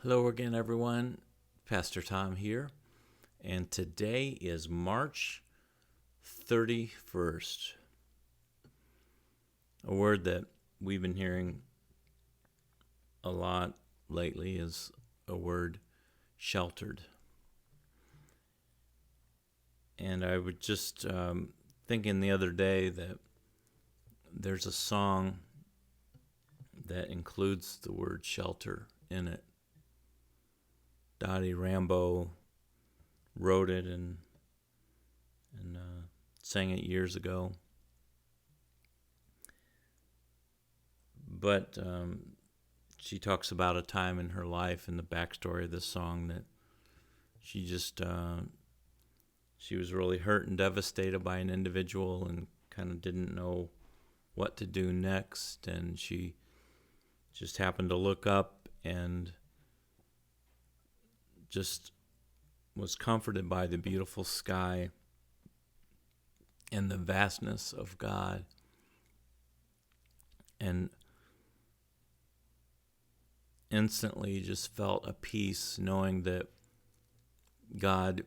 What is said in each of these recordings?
Hello again, everyone. Pastor Tom here, and today is March 31st. A word that we've been hearing a lot lately is a word, sheltered. And I was just thinking the other day that there's a song that includes the word shelter in it. Dottie Rambo wrote it and sang it years ago. But she talks about a time in her life and the backstory of this song that she was really hurt and devastated by an individual and kind of didn't know what to do next. And she just happened to look up and just was comforted by the beautiful sky and the vastness of God, and instantly just felt a peace knowing that God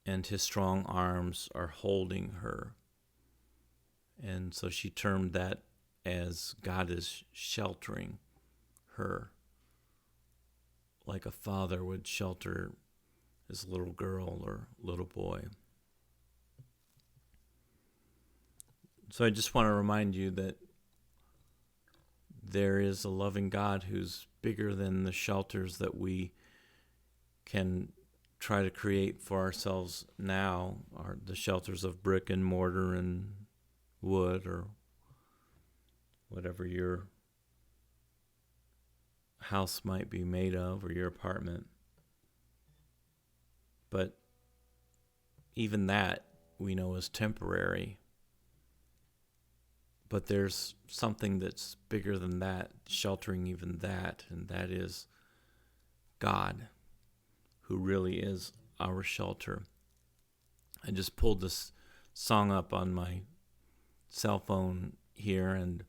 and his strong arms are holding her. And so she termed that as God is sheltering her, like a father would shelter his little girl or little boy. So I just want to remind you that there is a loving God who's bigger than the shelters that we can try to create for ourselves now, or the shelters of brick and mortar and wood or whatever your house might be made of, or your apartment. But even that we know is temporary. But there's something that's bigger than that, sheltering even that, and that is God, who really is our shelter. I just pulled this song up on my cell phone here, and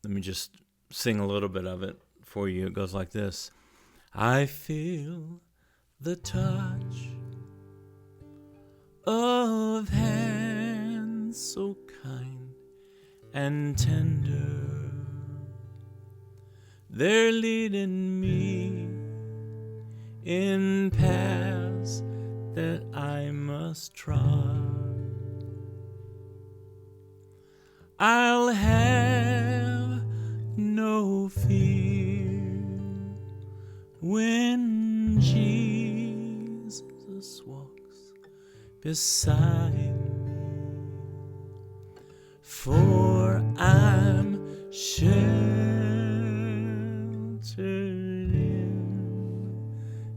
let me just sing a little bit of it for you. It goes like this. I feel the touch of hands so kind and tender. They're leading me in paths that I must trod. I'll have no fear when Jesus walks beside me, for I'm sheltered in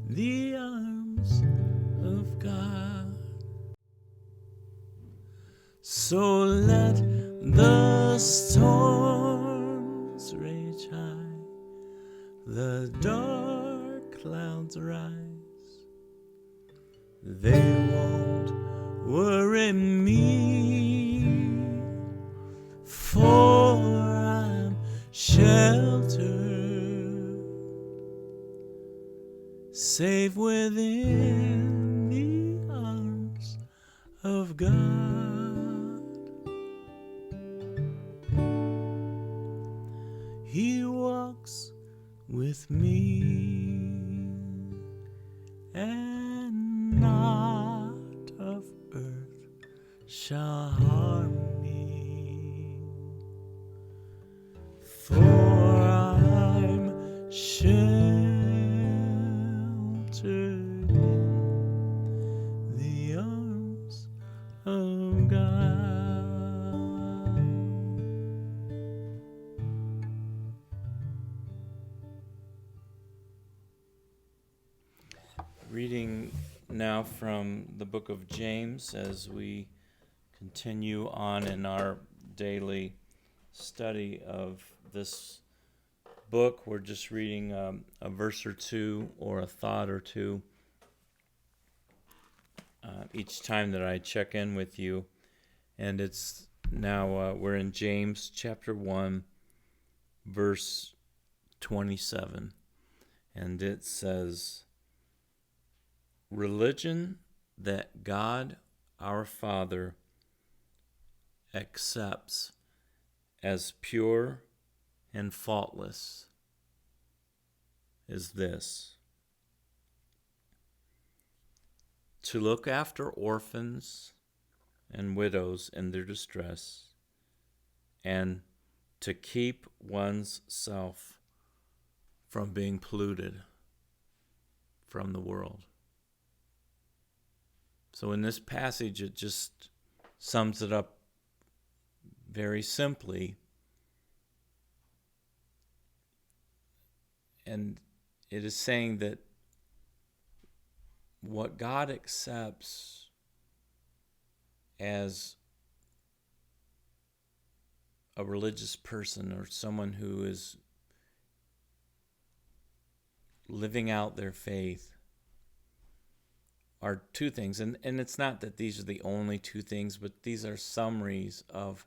the arms of God. So let the storms rage high, the dark clouds rise, they won't worry me, for I'm sheltered, safe within the arms of God. He walks with me, and naught of earth shall harm me, for I'm sheltered in the arms of God. Reading now from the book of James as we continue on in our daily study of this book. We're just reading a verse or two or a thought or two each time that I check in with you. And it's now we're in James chapter 1, verse 27. And it says, religion that God our Father accepts as pure and faultless is this: to look after orphans and widows in their distress, and to keep one's self from being polluted from the world. So in this passage, it just sums it up very simply. And it is saying that what God accepts as a religious person or someone who is living out their faith are two things. And it's not that these are the only two things, but these are summaries of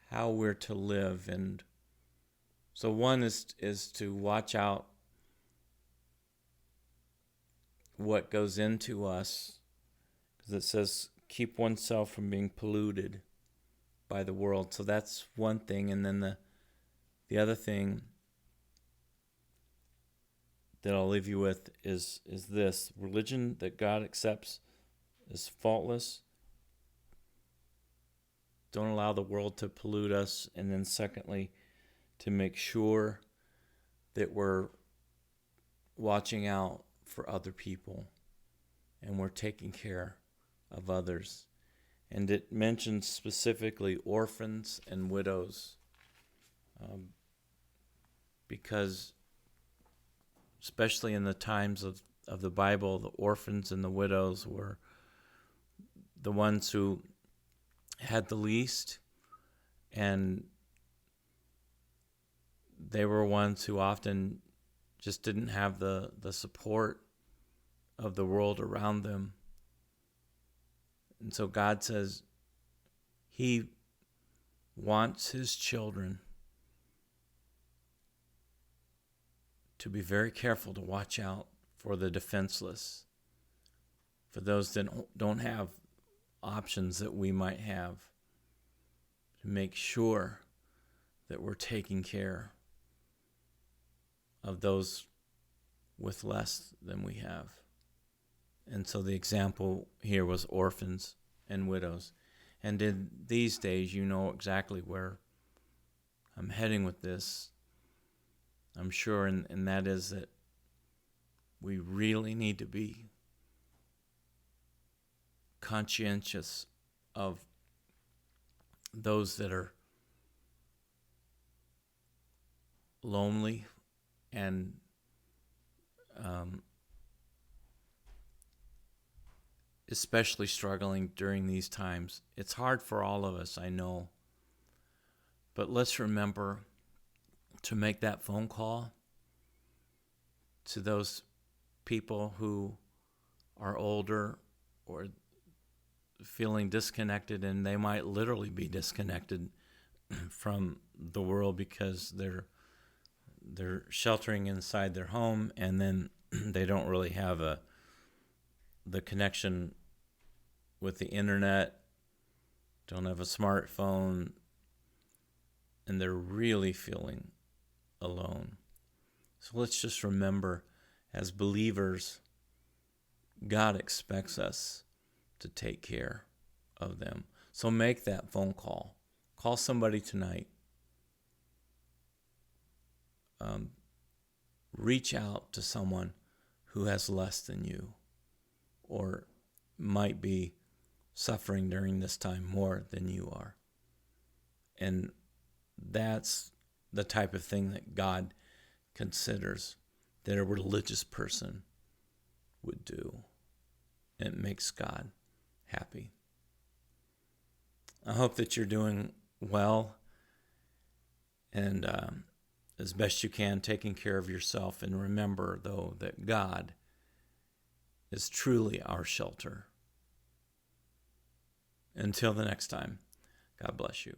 how we're to live. And so one is to watch out what goes into us, because it says keep oneself from being polluted by the world. So that's one thing. And then the other thing that I'll leave you with is this: religion that God accepts as faultless. Don't allow the world to pollute us. And then secondly, to make sure that we're watching out for other people and we're taking care of others. And it mentions specifically orphans and widows, because especially in the times of the Bible, the orphans and the widows were the ones who had the least, and they were ones who often just didn't have the support of the world around them. And so God says He wants His children to be very careful to watch out for the defenseless, for those that don't have options that we might have, to make sure that we're taking care of those with less than we have. And so the example here was orphans and widows. And in these days, you know exactly where I'm heading with this, I'm sure, and that is that we really need to be conscientious of those that are lonely and especially struggling during these times. It's hard for all of us, I know. But let's remember to make that phone call to those people who are older or feeling disconnected, and they might literally be disconnected from the world because they're sheltering inside their home, and then they don't really have the connection with the internet, don't have a smartphone, and they're really feeling alone. So let's just remember, as believers, God expects us to take care of them. So make that phone call. Call somebody tonight. Reach out to someone who has less than you, or might be suffering during this time more than you are. And that's the type of thing that God considers that a religious person would do. It makes God happy. I hope that you're doing well and as best you can, taking care of yourself. And remember, though, that God is truly our shelter. Until the next time, God bless you.